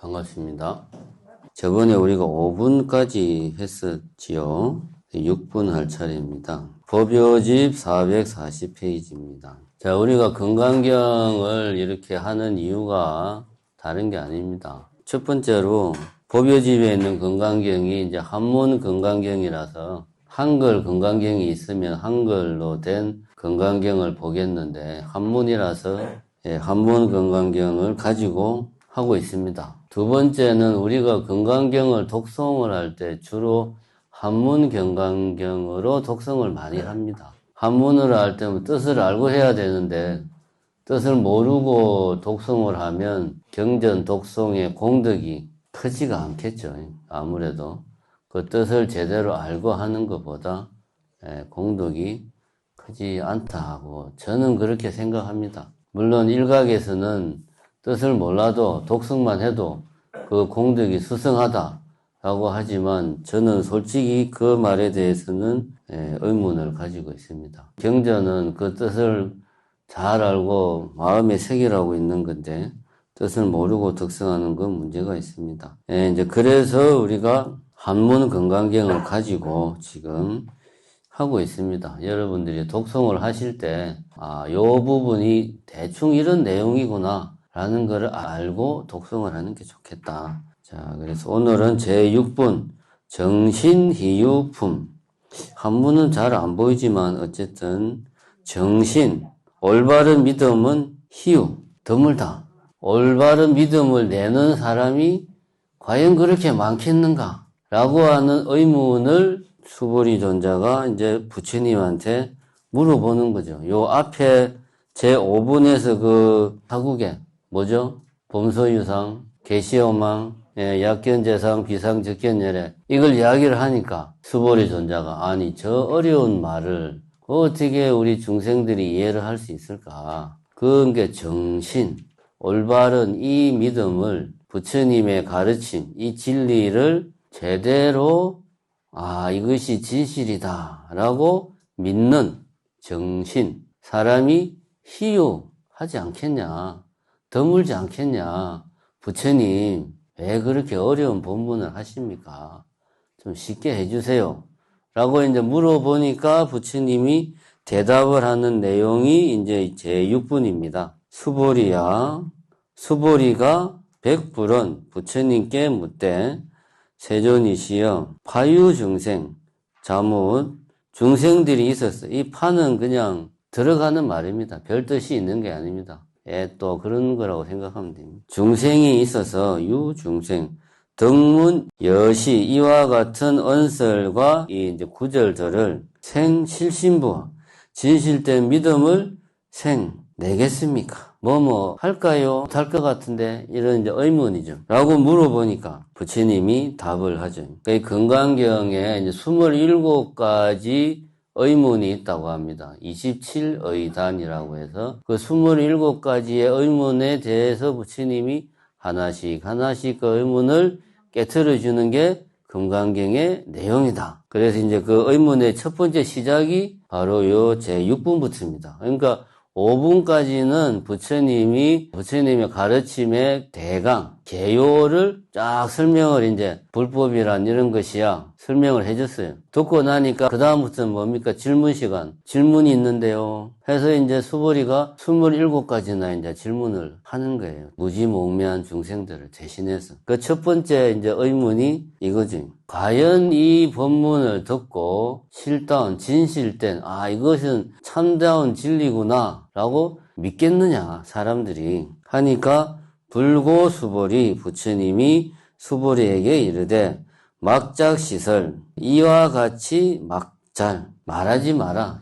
반갑습니다. 저번에 우리가 5분까지 했었지요. 6분 할 차례입니다. 법요집 440페이지입니다. 자, 우리가 건강경을 이렇게 하는 이유가 다른 게 아닙니다. 첫 번째로 법요집에 있는 건강경이 이제 한문 건강경이라서 한글 건강경이 있으면 한글로 된 건강경을 보겠는데 한문이라서 한문 건강경을 가지고 하고 있습니다. 두 번째는 우리가 건강경을 독송을 할 때 주로 한문 건강경으로 독송을 많이 합니다. 한문으로 할 때는 뜻을 알고 해야 되는데 뜻을 모르고 독송을 하면 경전 독송의 공덕이 크지가 않겠죠. 아무래도 그 뜻을 제대로 알고 하는 것보다 공덕이 크지 않다 하고 저는 그렇게 생각합니다. 물론 일각에서는 뜻을 몰라도 독성만 해도 그 공덕이 수승하다라고 하지만 저는 솔직히 그 말에 대해서는 의문을 가지고 있습니다. 경전은 그 뜻을 잘 알고 마음에 새기라고 있는 건데 뜻을 모르고 독성하는 건 문제가 있습니다. 이제 그래서 우리가 한문 건강경을 가지고 지금 하고 있습니다. 여러분들이 독송을 하실 때 요 부분이 대충 이런 내용이구나 라는 것을 알고 독송을 하는 게 좋겠다. 자, 그래서 오늘은 제6분 정신희유품. 한문은 잘 안 보이지만 어쨌든 정신, 올바른 믿음은 희유, 드물다. 올바른 믿음을 내는 사람이 과연 그렇게 많겠는가? 라고 하는 의문을 수보리 존자가 이제 부처님한테 물어보는 거죠. 요 앞에 제5분에서 그 타국에 뭐죠? 범소유상, 계시오망, 약견재상, 비상적견열애 이걸 이야기를 하니까 수보리 존자가 아니 저 어려운 말을 어떻게 우리 중생들이 이해를 할 수 있을까? 그런 게 정신, 올바른 이 믿음을 부처님의 가르침, 이 진리를 제대로 이것이 진실이다 라고 믿는 정신, 사람이 희유하지 않겠냐, 드물지 않겠냐, 부처님 왜 그렇게 어려운 본문을 하십니까? 좀 쉽게 해주세요 라고 이제 물어보니까 부처님이 대답을 하는 내용이 이제 제6분입니다. 수보리야, 수보리가 백불은 부처님께 묻되 세존이시여 파유중생, 자못 중생들이 있었어. 이 파는 그냥 들어가는 말입니다. 별 뜻이 있는 게 아닙니다. 또 그런 거라고 생각하면 됩니다. 중생이 있어서 유중생, 덕문 여시 이와 같은 언설과 이 이제 구절들을 생실신부와 진실된 믿음을 내겠습니까? 할까요? 할 것 같은데 이런 이제 의문이죠. 라고 물어보니까 부처님이 답을 하죠. 그 건강경에 이제 27가지 의문이 있다고 합니다. 27의단이라고 해서 그 27가지의 의문에 대해서 부처님이 하나씩 그 의문을 깨트려 주는 게 건강경의 내용이다. 그래서 이제 그 의문의 첫 번째 시작이 바로 요 제6분부터입니다. 그러니까 5분까지는 부처님의 가르침의 대강, 개요를 쫙 설명을 이제 불법이란 이런 것이야 설명을 해줬어요. 듣고 나니까 그 다음부터는 뭡니까? 질문 시간. 질문이 있는데요. 해서 이제 수보리가 27가지나 이제 질문을 하는 거예요. 무지몽매한 중생들을 대신해서. 그 첫 번째 이제 의문이 이거지. 과연 이 법문을 듣고 진실된, 이것은 참다운 진리구나 라고 믿겠느냐 사람들이 하니까 불고 수보리 부처님이 수보리에게 이르되 막작시설 이와 같이 막잘 말하지 마라.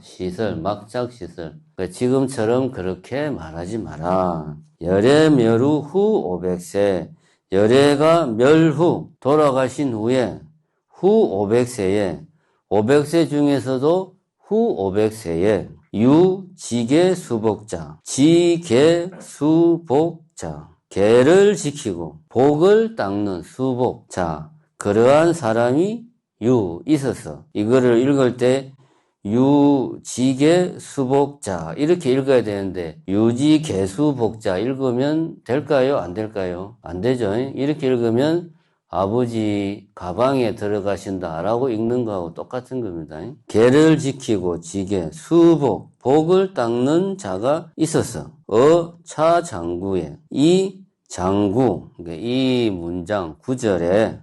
막작시설 지금처럼 그렇게 말하지 마라. 열애 멸후 후 500세 열애가 멸후 돌아가신 후에 후 500세에 500세 중에서도 후 500세에 유지계 수복자 지계 수복자 계를 지키고 복을 닦는 수복자 그러한 사람이 있어서 이거를 읽을 때 유지계 수복자 이렇게 읽어야 되는데 유지계 수복자 읽으면 될까요? 안 될까요? 안 되죠. 이렇게 읽으면 아버지 가방에 들어가신다라고 읽는 거하고 똑같은 겁니다. 계를 지키고 지계 수복 복을 닦는 자가 있었어. 차장구에 이 장구 이 문장 구절에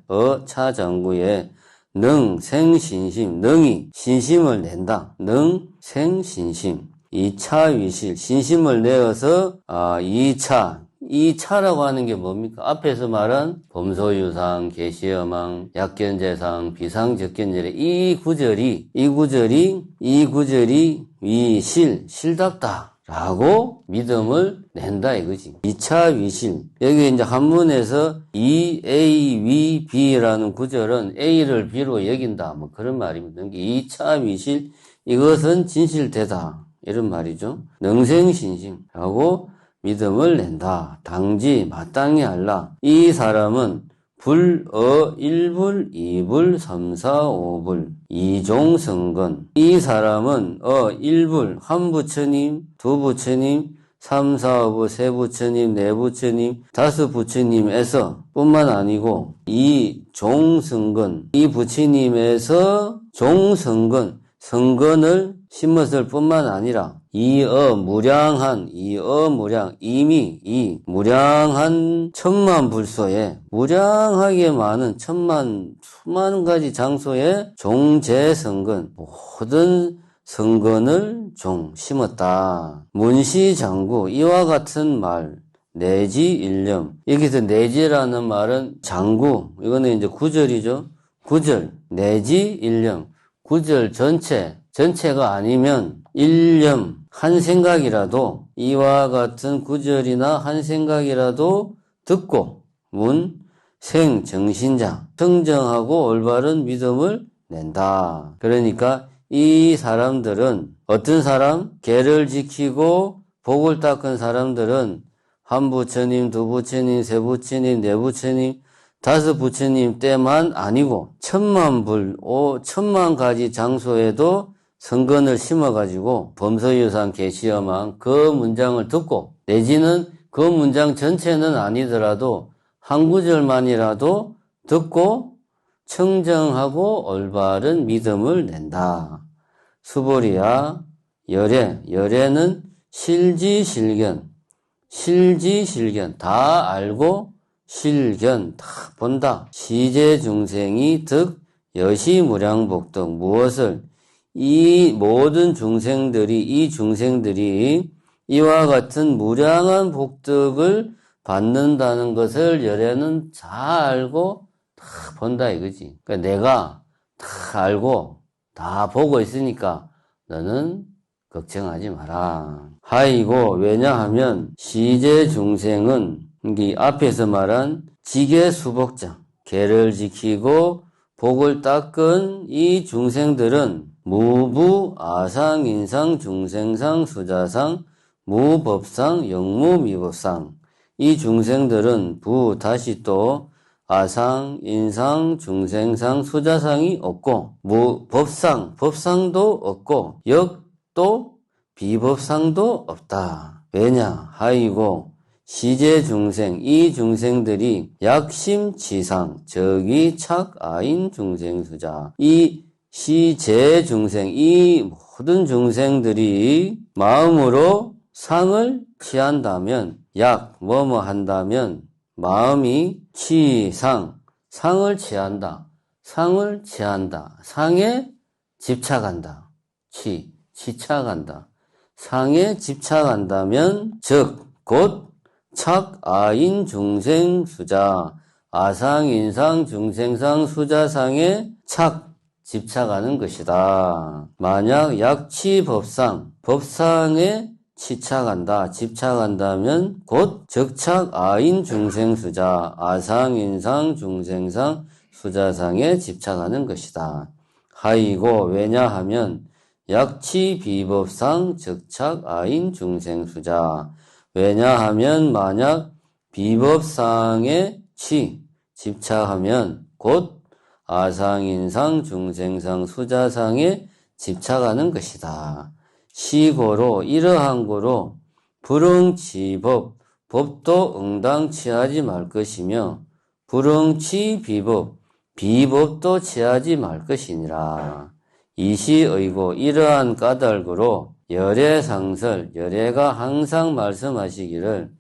차장구에 능생신심 능이 신심을 낸다. 능생신심 2차 위실 신심을 내어서 이 차라고 하는 게 뭡니까? 앞에서 말한 범소유상, 계시여망, 약견재상, 비상적견재래 이 구절이 위실, 실답다. 라고 믿음을 낸다 이거지. 2차 위실. 여기 이제 한문에서 A, 위, B라는 구절은 A를 B로 여긴다. 뭐 그런 말입니다. 2차 위실, 이것은 진실되다. 이런 말이죠. 능생신심라고 믿음을 낸다. 당지 마땅히 할라. 이 사람은 불, 1불, 2불, 3, 4, 5불, 2종 성건. 이 사람은 1불, 한 부처님, 두 부처님, 3, 4, 5, 세 부처님, 네 부처님, 다섯 부처님에서 뿐만 아니고 이 종성건, 이 부처님에서 종성건, 성건을 심었을 뿐만 아니라 무량한 이미 이 무량한 천만 불소에 무량하게 많은 수많은 가지 장소에 종재성건 모든 성건을 심었다. 문시장구 이와 같은 말 내지 일념 여기서 내지라는 말은 장구 이거는 이제 구절이죠. 구절 내지 일념 구절 전체가 아니면 일념 한 생각이라도 이와 같은 구절이나 한 생각이라도 듣고 정신자 청정하고 올바른 믿음을 낸다. 그러니까 이 사람들은 어떤 사람? 계를 지키고 복을 닦은 사람들은 한 부처님, 두 부처님, 세 부처님, 네 부처님, 다섯 부처님 때만 아니고 천만 가지 장소에도 성건을 심어가지고 범서유상 계시여망 그 문장을 듣고 내지는 그 문장 전체는 아니더라도 한 구절만이라도 듣고 청정하고 올바른 믿음을 낸다. 수보리야 열애는 실지실견 다 알고 실견 다 본다. 시제중생이 득 여시무량복덕 무엇을 이 모든 중생들이 이와 같은 무량한 복덕을 받는다는 것을 열애는 잘 알고 다 본다 이거지. 그러니까 내가 다 알고 다 보고 있으니까 너는 걱정하지 마라. 하이고 왜냐하면 시제중생은 이 앞에서 말한 지계수복자 계를 지키고 복을 닦은 이 중생들은 무부, 아상, 인상, 중생상, 수자상, 무법상, 영무미법상 이 중생들은 다시 또 아상, 인상, 중생상, 수자상이 없고 법상도 없고 역도 비법상도 없다. 왜냐? 하이고 시제중생 이 중생들이 약심치상 저기착아인 중생수자 이 시제중생 이 모든 중생들이 마음으로 상을 취한다면 한다면 마음이 상을 취한다. 상에 집착한다. 치착한다. 상에 집착한다면 곧 착아인 중생수자 아상, 인상, 중생상, 수자상에 집착하는 것이다. 만약 법상에 집착한다면 곧 적착아인 중생수자 아상, 인상, 중생상, 수자상에 집착하는 것이다. 하이고 왜냐하면 비법상 적착아인 중생수자 왜냐하면 만약 비법상에 집착하면 곧 아상, 인상, 중생상, 수자상에 집착하는 것이다. 시고로 이러한 고로 불응치법, 법도 응당 취하지 말 것이며 불응치 비법, 비법도 취하지 말 것이니라. 이시의고 이러한 까닭으로 열애상설, 열애가 항상 말씀하시기를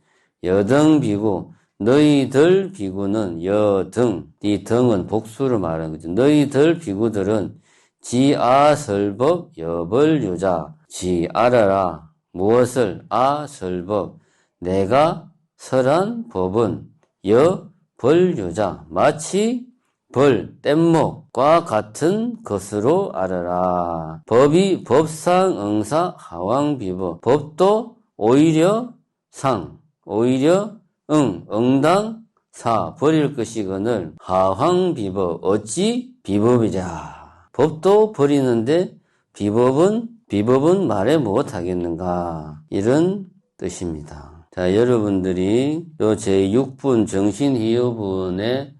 여등비구, 너희들 비구는 여등, 이 등은 복수를 말하는 거죠. 너희들 비구들은 지아설법 여벌유자, 지알아라 무엇을 아설법 내가 설한 법은 여벌유자 마치 벌, 뗏목과 같은 것으로 알아라. 법이 법상 응사 하왕비법. 법도 오히려 상, 오히려 응당 사 버릴 것이거늘 하왕비법 어찌 비법이랴. 법도 버리는데 비법은 말해 못하겠는가. 이런 뜻입니다. 자, 여러분들이 요 제6분 정신희유분의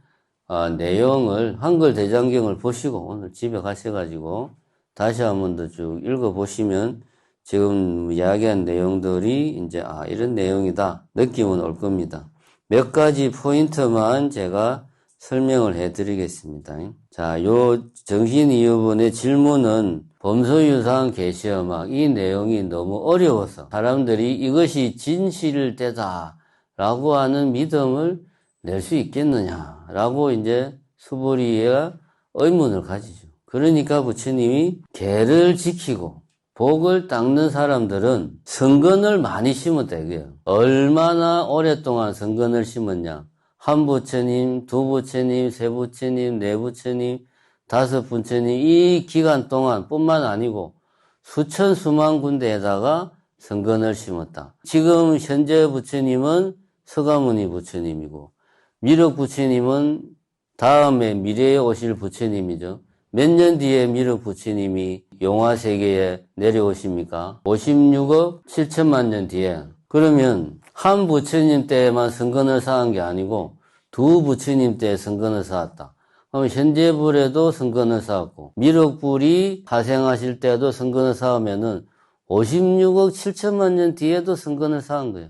내용을 한글 대장경을 보시고 오늘 집에 가셔가지고 다시 한번 더 쭉 읽어보시면 지금 이야기한 내용들이 이제 이런 내용이다 느낌은 올 겁니다. 몇 가지 포인트만 제가 설명을 해드리겠습니다. 자, 요 정신이유분의 질문은 범소유상 계시음악 이 내용이 너무 어려워서 사람들이 이것이 진실되다 라고 하는 믿음을 낼 수 있겠느냐라고 이제 수보리가 의문을 가지죠. 그러니까 부처님이 계를 지키고 복을 닦는 사람들은 성근을 많이 심었다 이거예요. 얼마나 오랫동안 성근을 심었냐. 한 부처님, 두 부처님, 세 부처님, 네 부처님, 다섯 부처님 이 기간 동안 뿐만 아니고 수천 수만 군데에다가 성근을 심었다. 지금 현재 부처님은 서가모니 부처님이고 미륵 부처님은 다음에 미래에 오실 부처님이죠. 몇 년 뒤에 미륵 부처님이 용화세계에 내려오십니까? 56억 7천만 년 뒤에. 그러면 한 부처님 때만 성근을 쌓은 게 아니고 두 부처님 때 성근을 쌓았다. 그럼 현재 불에도 성근을 쌓았고 미륵 불이 하생하실 때도 성근을 쌓으면은 56억 7천만 년 뒤에도 성근을 쌓은 거예요.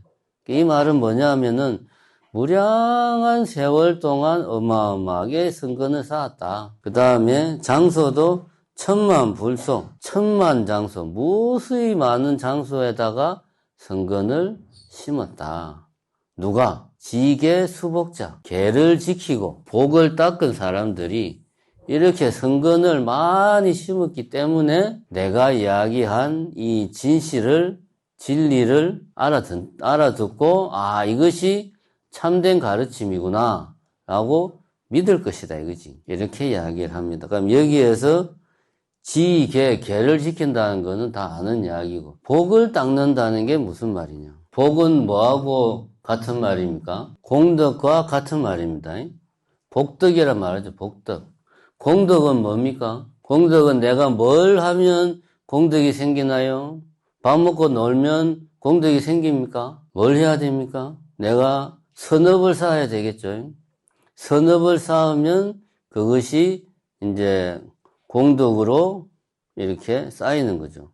이 말은 뭐냐 하면은 무량한 세월 동안 어마어마하게 성근을 쌓았다. 그 다음에 장소도 천만 불소, 천만 장소, 무수히 많은 장소에다가 성근을 심었다. 누가? 지계 수복자, 계를 지키고 복을 닦은 사람들이 이렇게 성근을 많이 심었기 때문에 내가 이야기한 이 진리를 알아듣고 이것이 참된 가르침이구나 라고 믿을 것이다 이거지. 이렇게 이야기를 합니다. 그럼 여기에서 계를 지킨다는 거는 다 아는 이야기고 복을 닦는다는 게 무슨 말이냐. 복은 뭐하고 같은 말입니까? 공덕과 같은 말입니다. 복덕이란 말이죠. 복덕. 공덕은 뭡니까? 공덕은 내가 뭘 하면 공덕이 생기나요? 밥 먹고 놀면 공덕이 생깁니까? 뭘 해야 됩니까? 내가 선업을 쌓아야 되겠죠. 선업을 쌓으면 그것이 이제 공덕으로 이렇게 쌓이는 거죠.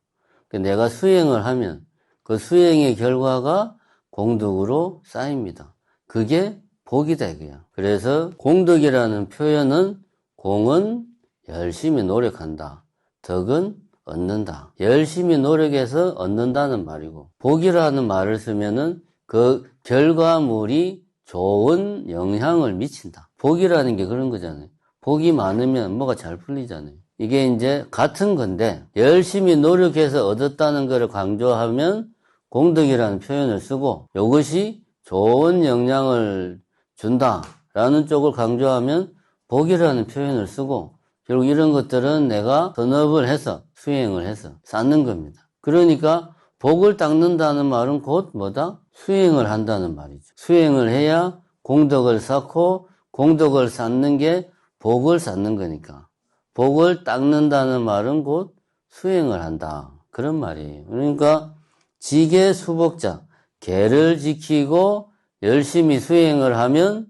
내가 수행을 하면 그 수행의 결과가 공덕으로 쌓입니다. 그게 복이다 이거야. 그래서 공덕이라는 표현은 공은 열심히 노력한다. 덕은 얻는다. 열심히 노력해서 얻는다는 말이고 복이라는 말을 쓰면은 그 결과물이 좋은 영향을 미친다. 복이라는 게 그런 거잖아요. 복이 많으면 뭐가 잘 풀리잖아요. 이게 이제 같은 건데 열심히 노력해서 얻었다는 것을 강조하면 공덕이라는 표현을 쓰고 이것이 좋은 영향을 준다라는 쪽을 강조하면 복이라는 표현을 쓰고 결국 이런 것들은 내가 선업을 해서 수행을 해서 쌓는 겁니다. 그러니까 복을 닦는다는 말은 곧 뭐다? 수행을 한다는 말이죠. 수행을 해야 공덕을 쌓고 공덕을 쌓는 게 복을 쌓는 거니까 복을 닦는다는 말은 곧 수행을 한다. 그런 말이에요. 그러니까 지계 수복자, 계를 지키고 열심히 수행을 하면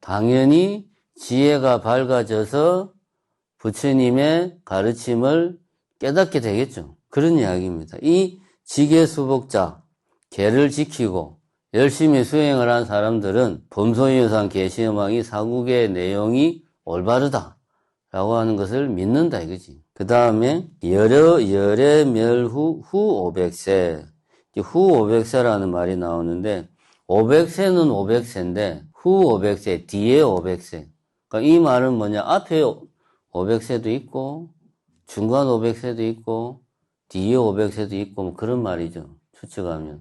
당연히 지혜가 밝아져서 부처님의 가르침을 깨닫게 되겠죠. 그런 이야기입니다. 이 지계수복자, 계를 지키고 열심히 수행을 한 사람들은 범소유상 계시음왕이 사국의 내용이 올바르다 라고 하는 것을 믿는다 이거지. 그 다음에 열의 멸후 후 500세, 후 500세라는 말이 나오는데 500세는 500세인데 후 500세, 뒤에 500세. 그러니까 이 말은 뭐냐, 앞에 500세도 있고 중간 500세도 있고 뒤에 500세도 있고 뭐 그런 말이죠. 추측하면.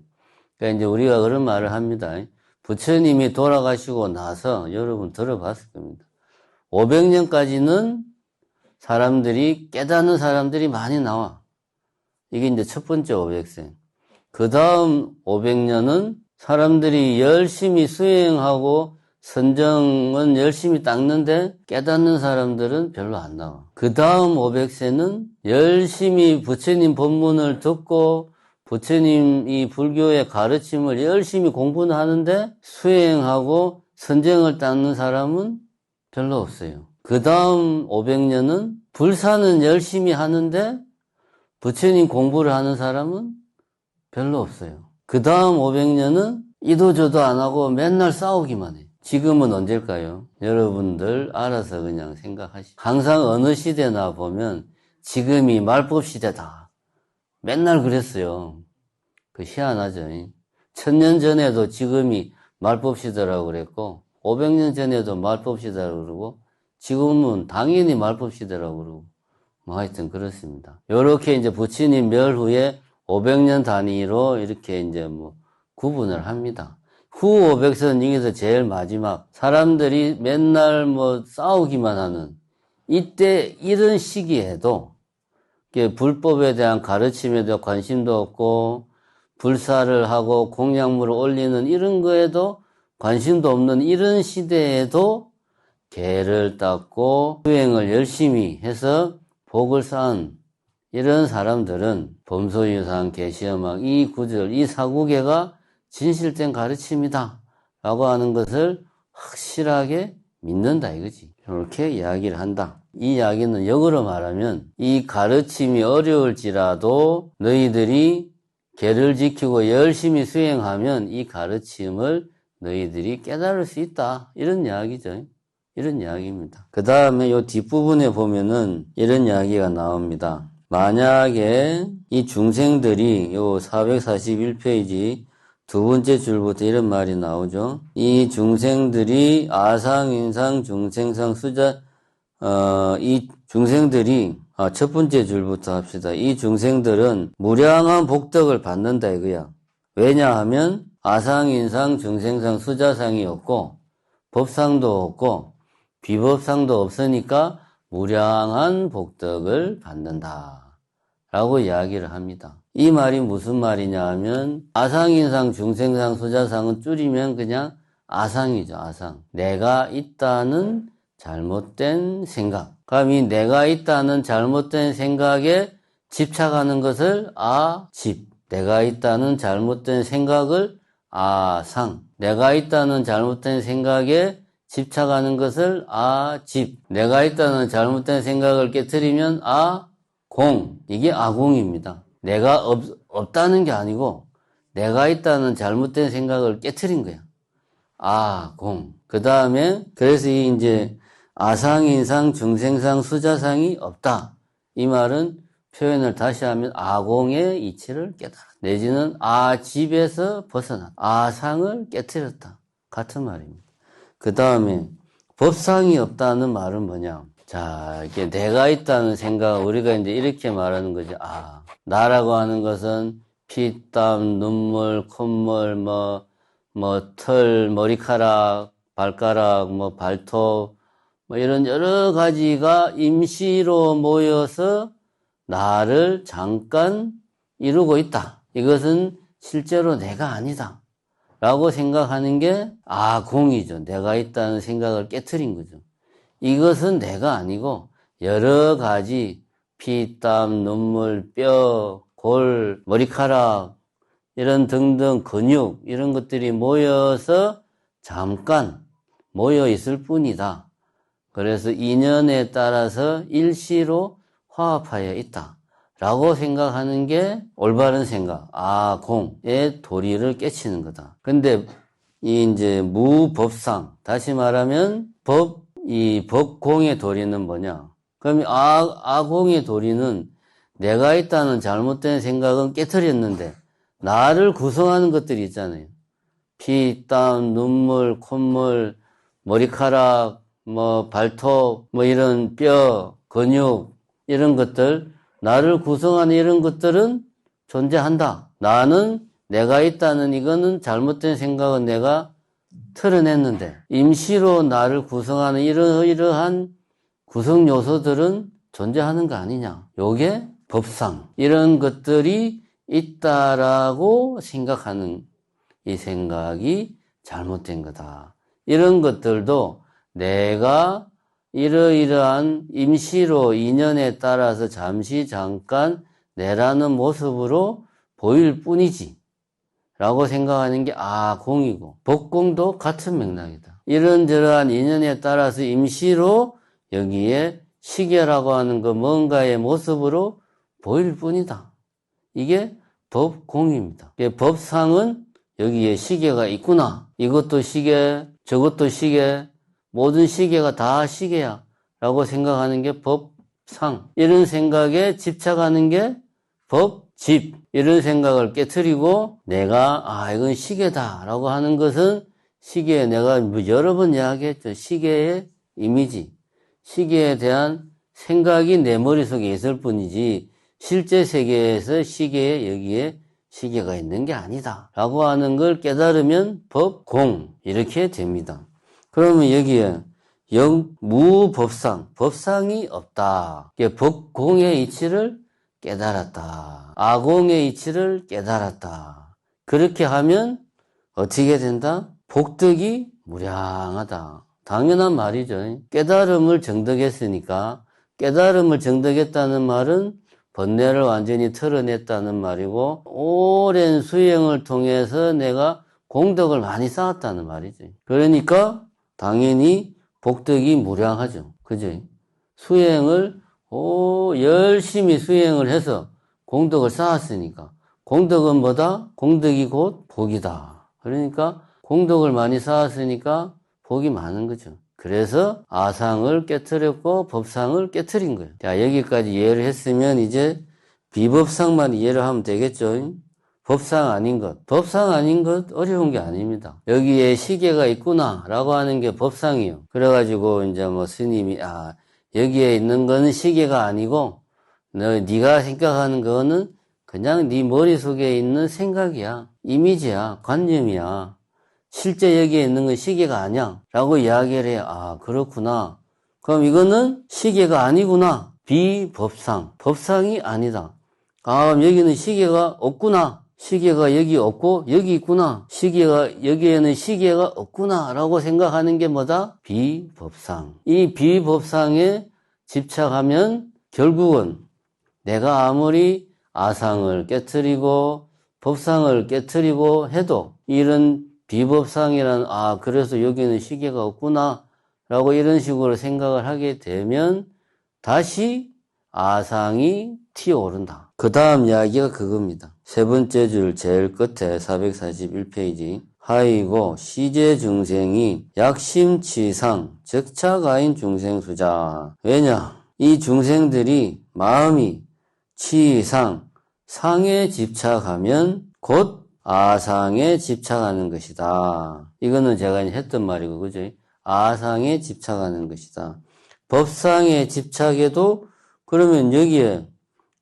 그러니까 이제 우리가 그런 말을 합니다. 부처님이 돌아가시고 나서 여러분 들어봤을 겁니다. 500년까지는 사람들이 깨닫는 사람들이 많이 나와. 이게 이제 첫 번째 500세. 그 다음 500년은 사람들이 열심히 수행하고 선정은 열심히 닦는데 깨닫는 사람들은 별로 안 나와. 그 다음 500세는 열심히 부처님 법문을 듣고 부처님 이 불교의 가르침을 열심히 공부는 하는데 수행하고 선정을 닦는 사람은 별로 없어요. 그 다음 500년은 불사는 열심히 하는데 부처님 공부를 하는 사람은 별로 없어요. 그 다음 500년은 이도저도 안 하고 맨날 싸우기만 해. 지금은 언제일까요? 여러분들 알아서 그냥 생각하시죠. 항상 어느 시대나 보면 지금이 말법 시대다. 맨날 그랬어요. 그 희한하죠. 1000년 전에도 지금이 말법 시대라고 그랬고 500년 전에도 말법 시대라고 그러고 지금은 당연히 말법 시대라고 그러고 뭐 하여튼 그렇습니다. 요렇게 이제 부처님 멸 후에 500년 단위로 이렇게 이제 뭐 구분을 합니다. 후 500세는 여기서 제일 마지막 사람들이 맨날 뭐 싸우기만 하는 이때 이런 시기에도 불법에 대한 가르침에 대한 관심도 없고 불사를 하고 공약물을 올리는 이런 거에도 관심도 없는 이런 시대에도 개를 닦고 수행을 열심히 해서 복을 쌓은 이런 사람들은 범소유상 계시음왕 이 구절, 이 사구계가 진실된 가르침이다 라고 하는 것을 확실하게 믿는다 이거지. 이렇게 이야기를 한다. 이 이야기는 역으로 말하면 이 가르침이 어려울지라도 너희들이 계를 지키고 열심히 수행하면 이 가르침을 너희들이 깨달을 수 있다. 이런 이야기죠. 이런 이야기입니다. 그 다음에 이 뒷부분에 보면은 이런 이야기가 나옵니다. 만약에 이 중생들이 요 441페이지 두 번째 줄부터 이런 말이 나오죠. 이 중생들이 아상인상 중생상 수자 이 중생들이 첫 번째 줄부터 합시다. 이 중생들은 무량한 복덕을 받는다 이거야. 왜냐하면 아상인상 중생상 수자상이 없고 법상도 없고 비법상도 없으니까 무량한 복덕을 받는다 라고 이야기를 합니다. 이 말이 무슨 말이냐 하면 아상인상 중생상 수자상은 줄이면 그냥 아상이죠. 아상. 내가 있다는 잘못된 생각. 그럼 이 내가 있다는 잘못된 생각에 집착하는 것을 아집. 내가 있다는 잘못된 생각을 아상. 내가 있다는 잘못된 생각에 집착하는 것을 아집. 내가 있다는 잘못된 생각을 깨트리면 아공. 이게 아공입니다. 내가 없다는 게 아니고 내가 있다는 잘못된 생각을 깨트린 거야. 아공. 그 다음에 그래서 이제 아상인상 중생상 수자상이 없다. 이 말은 표현을 다시 하면 아공의 이치를 깨달았다. 내지는 아집에서 벗어났다. 아상을 깨트렸다. 같은 말입니다. 그 다음에 법상이 없다는 말은 뭐냐? 자, 이게 내가 있다는 생각, 우리가 이제 이렇게 말하는 거죠. 나라고 하는 것은 피, 땀, 눈물, 콧물, 털, 머리카락, 발가락, 발톱, 이런 여러 가지가 임시로 모여서 나를 잠깐 이루고 있다. 이것은 실제로 내가 아니다. 라고 생각하는 게 아공이죠. 내가 있다는 생각을 깨트린 거죠. 이것은 내가 아니고 여러 가지 피, 땀, 눈물, 뼈, 골, 머리카락 이런 등등 근육 이런 것들이 모여서 잠깐 모여 있을 뿐이다. 그래서 인연에 따라서 일시로 화합하여 있다. 라고 생각하는 게 올바른 생각. 공의 도리를 깨치는 거다. 근데 이 이제 무법상, 다시 말하면 이 법공의 도리는 뭐냐? 그럼 아공의 도리는 내가 있다는 잘못된 생각은 깨트렸는데 나를 구성하는 것들이 있잖아요. 피, 땀, 눈물, 콧물, 머리카락, 발톱, 이런 뼈, 근육, 이런 것들, 나를 구성하는 이런 것들은 존재한다. 나는 내가 있다는 이거는 잘못된 생각은 내가 털어냈는데, 임시로 나를 구성하는 이러한 구성 요소들은 존재하는 거 아니냐. 요게 법상. 이런 것들이 있다라고 생각하는 이 생각이 잘못된 거다. 이런 것들도 내가 이러이러한 임시로 인연에 따라서 잠깐 내라는 모습으로 보일 뿐이지 라고 생각하는 게 공이고, 법공도 같은 맥락이다. 이런저러한 인연에 따라서 임시로 여기에 시계라고 하는 그 뭔가의 모습으로 보일 뿐이다. 이게 법공입니다. 법상은 여기에 시계가 있구나. 이것도 시계, 저것도 시계, 모든 시계가 다 시계야 라고 생각하는 게 법상. 이런 생각에 집착하는 게 법집. 이런 생각을 깨트리고 내가 이건 시계다 라고 하는 것은 시계에 내가 여러 번 이야기했죠. 시계의 이미지, 시계에 대한 생각이 내 머릿속에 있을 뿐이지 실제 세계에서 시계에 여기에 시계가 있는 게 아니다 라고 하는 걸 깨달으면 법공 이렇게 됩니다. 그러면 여기에 무법상, 법상이 없다. 법공의 이치를 깨달았다. 아공의 이치를 깨달았다. 그렇게 하면 어떻게 된다? 복덕이 무량하다. 당연한 말이죠. 깨달음을 정득했으니까 깨달음을 정득했다는 말은 번뇌를 완전히 털어냈다는 말이고 오랜 수행을 통해서 내가 공덕을 많이 쌓았다는 말이죠. 그러니까 당연히 복덕이 무량하죠. 그죠? 수행을 열심히 수행을 해서 공덕을 쌓았으니까 공덕은 뭐다? 공덕이 곧 복이다. 그러니까 공덕을 많이 쌓았으니까 복이 많은 거죠. 그래서 아상을 깨트렸고 법상을 깨트린 거예요. 자, 여기까지 이해를 했으면 이제 비법상만 이해를 하면 되겠죠. 법상 아닌 것. 법상 아닌 것 어려운 게 아닙니다. 여기에 시계가 있구나 라고 하는 게 법상이요. 그래가지고 이제 스님이 여기에 있는 거는 시계가 아니고 네가 생각하는 거는 그냥 네 머릿속에 있는 생각이야. 이미지야. 관념이야. 실제 여기에 있는 건 시계가 아니야 라고 이야기를 해요. 그렇구나. 그럼 이거는 시계가 아니구나. 비법상. 법상이 아니다. 그럼 여기는 시계가 없구나. 시계가 여기 없고 여기 있구나. 여기에는 시계가 없구나 라고 생각하는 게 뭐다? 비법상. 이 비법상에 집착하면 결국은 내가 아무리 아상을 깨트리고 법상을 깨트리고 해도 이런 비법상이란 그래서 여기는 시계가 없구나 라고 이런 식으로 생각을 하게 되면 다시 아상이 튀어오른다. 그 다음 이야기가 그겁니다. 세 번째 줄 제일 끝에 441페이지 하이고 시제 중생이 약심치상 적차가인 중생수자. 왜냐? 이 중생들이 마음이 치상, 상에 집착하면 곧 아상에 집착하는 것이다. 이거는 제가 했던 말이고, 그죠? 아상에 집착하는 것이다. 법상에 집착해도 그러면 여기에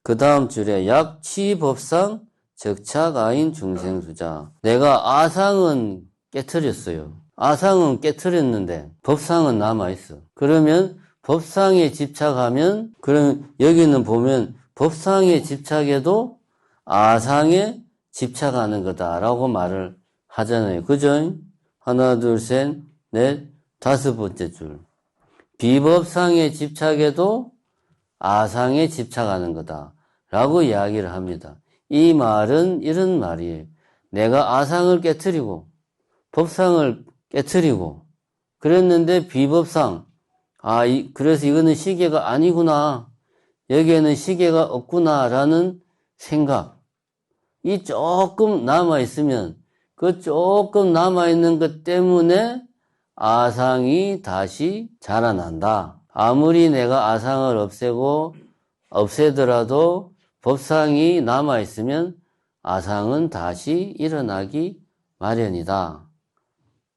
그 다음 줄에 약치법상 적착아인 중생수자. 내가 아상은 깨트렸어요. 아상은 깨트렸는데 법상은 남아있어. 그러면 법상에 집착하면 그러면 여기는 보면 법상에 집착해도 아상에 집착하는 거다라고 말을 하잖아요. 그죠? 하나, 둘, 셋, 넷, 다섯 번째 줄. 비법상에 집착해도 아상에 집착하는 거다라고 이야기를 합니다. 이 말은 이런 말이에요. 내가 아상을 깨트리고 법상을 깨트리고 그랬는데 비법상 그래서 이거는 시계가 아니구나. 여기에는 시계가 없구나라는 생각, 이 조금 남아있으면 그 조금 남아있는 것 때문에 아상이 다시 자라난다. 아무리 내가 아상을 없애더라도 법상이 남아있으면 아상은 다시 일어나기 마련이다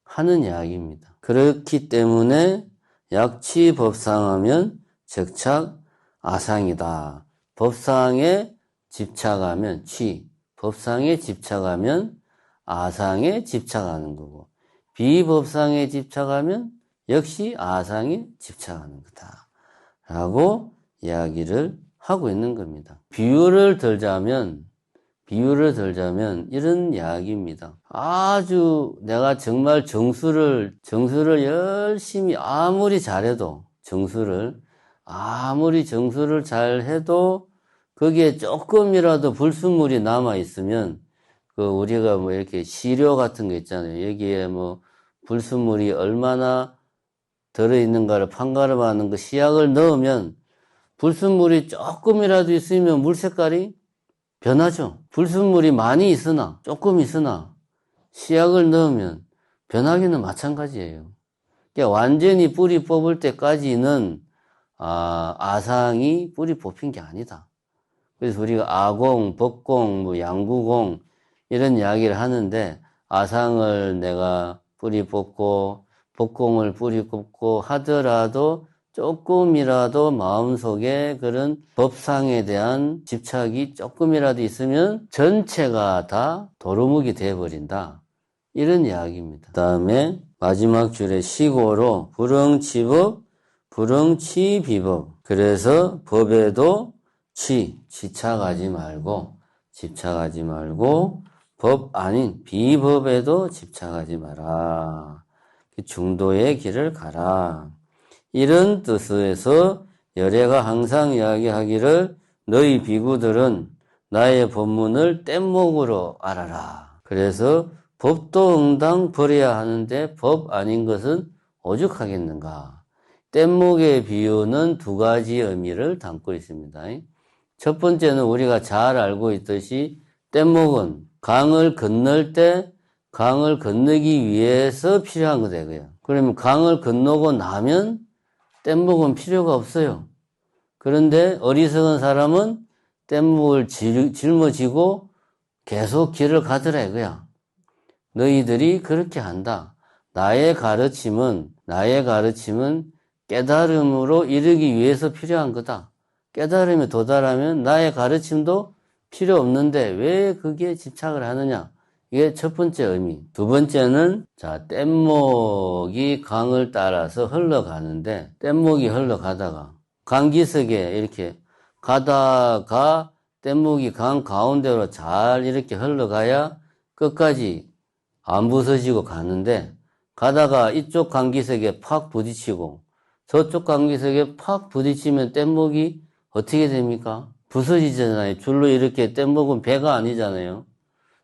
하는 이야기입니다. 그렇기 때문에 약취법상하면 적착 아상이다. 법상에 집착하면 법상에 집착하면 아상에 집착하는 거고, 비법상에 집착하면 역시 아상에 집착하는 거다 라고 이야기를 하고 있는 겁니다. 비유를 들자면 이런 이야기입니다. 아주 내가 정말 정수를 열심히 아무리 잘해도 정수를 잘해도 거기에 조금이라도 불순물이 남아 있으면 우리가 뭐 이렇게 시료 같은 거 있잖아요. 여기에 뭐 불순물이 얼마나 들어있는가를 판가름하는 그 시약을 넣으면 불순물이 조금이라도 있으면 물 색깔이 변하죠. 불순물이 많이 있으나 조금 있으나 시약을 넣으면 변하기는 마찬가지예요. 그러니까 완전히 뿌리 뽑을 때까지는 아상이 뿌리 뽑힌 게 아니다. 그래서 우리가 아공, 법공, 뭐 양구공 이런 이야기를 하는데, 아상을 내가 뿌리 뽑고 법공을 뿌리 뽑고 하더라도 조금이라도 마음속에 그런 법상에 대한 집착이 조금이라도 있으면 전체가 다 도루묵이 되어버린다. 이런 이야기입니다. 그 다음에 마지막 줄에 시고로 불응치법, 불응치비법. 그래서 법에도 집착하지 말고 법 아닌 비법에도 집착하지 마라. 중도의 길을 가라. 이런 뜻에서 열애가 항상 이야기하기를 너희 비구들은 나의 법문을 뗏목으로 알아라. 그래서 법도 응당 버려야 하는데 법 아닌 것은 오죽하겠는가. 뗏목의 비유는 두 가지 의미를 담고 있습니다. 첫 번째는 우리가 잘 알고 있듯이 뗏목은 강을 건널 때 강을 건너기 위해서 필요한 거되고요. 그러면 강을 건너고 나면 뗏목은 필요가 없어요. 그런데 어리석은 사람은 뗏목을 짊어지고 계속 길을 가더라 이거야. 너희들이 그렇게 한다. 나의 가르침은 깨달음으로 이르기 위해서 필요한 거다. 깨달음에 도달하면 나의 가르침도 필요 없는데 왜 거기에 집착을 하느냐. 이게 첫 번째 의미. 두 번째는 뗏목이 강을 따라서 흘러가는데, 뗏목이 흘러가다가 강기슭에 이렇게 가다가 뗏목이 강 가운데로 잘 이렇게 흘러가야 끝까지 안 부서지고 가는데, 가다가 이쪽 강기슭에 팍 부딪히고 저쪽 강기슭에 팍 부딪히면 뗏목이 어떻게 됩니까? 부서지잖아요. 줄로 이렇게 뗏목은 배가 아니잖아요.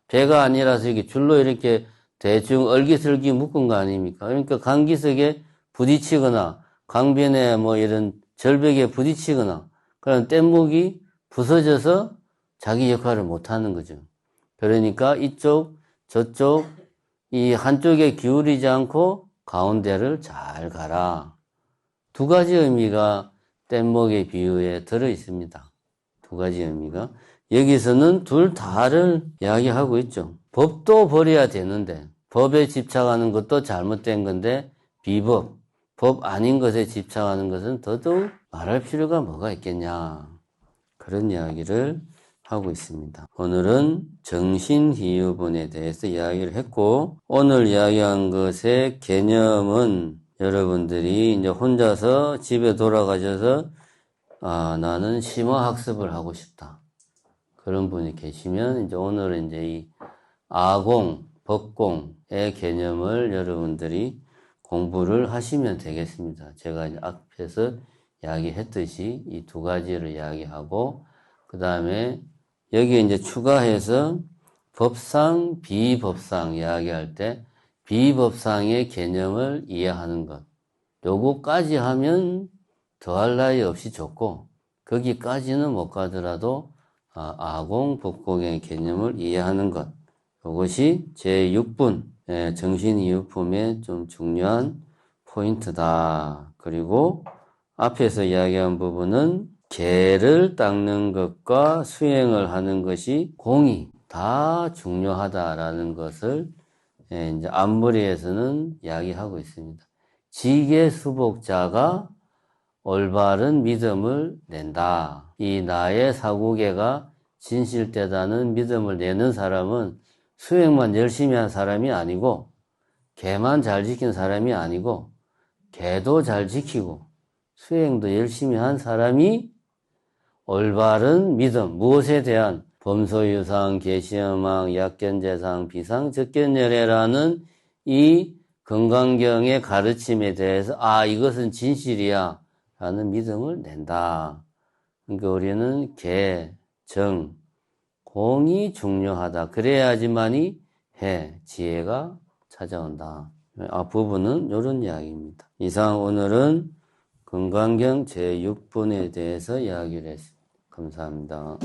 배가 아니라서 이렇게 줄로 이렇게 대충 얼기설기 묶은 거 아닙니까? 그러니까 강기슭에 부딪히거나 강변에 뭐 이런 절벽에 부딪히거나 그런 뗏목이 부서져서 자기 역할을 못 하는 거죠. 그러니까 이쪽 저쪽 이 한쪽에 기울이지 않고 가운데를 잘 가라. 두 가지 의미가 뗏목의 비유에 들어 있습니다. 두 가지 의미가. 여기서는 둘 다를 이야기하고 있죠. 법도 버려야 되는데 법에 집착하는 것도 잘못된 건데 비법, 법 아닌 것에 집착하는 것은 더더욱 말할 필요가 뭐가 있겠냐. 그런 이야기를 하고 있습니다. 오늘은 정신희유본에 대해서 이야기를 했고, 오늘 이야기한 것의 개념은 여러분들이 이제 혼자서 집에 돌아가셔서 나는 심화학습을 하고 싶다. 그런 분이 계시면 이제 오늘은 이제 이 아공, 법공의 개념을 여러분들이 공부를 하시면 되겠습니다. 제가 이제 앞에서 이야기했듯이 이 두 가지를 이야기하고, 그 다음에 여기에 이제 추가해서 법상, 비법상 이야기할 때 비법상의 개념을 이해하는 것. 요거까지 하면 더할 나위 없이 좋고, 거기까지는 못 가더라도 아공복공의 개념을 이해하는 것, 이것이 제6분 정신이유품의 좀 중요한 포인트다. 그리고 앞에서 이야기한 부분은 개를 닦는 것과 수행을 하는 것이 공이 다 중요하다라는 것을 이제 앞머리에서는 이야기하고 있습니다. 지계수복자가 올바른 믿음을 낸다. 이 나의 사구개가 진실되다는 믿음을 내는 사람은 수행만 열심히 한 사람이 아니고 개만 잘 지킨 사람이 아니고 개도 잘 지키고 수행도 열심히 한 사람이 올바른 믿음, 무엇에 대한 범소유상, 계시음왕, 약견재상, 비상적견열애라는 이 건강경의 가르침에 대해서 이것은 진실이야 라는 믿음을 낸다. 그러니까 우리는 개, 정, 공이 중요하다. 그래야지만이 지혜가 찾아온다. 앞부분은 이런 이야기입니다. 이상 오늘은 건강경 제6분에 대해서 이야기를 했습니다. 감사합니다.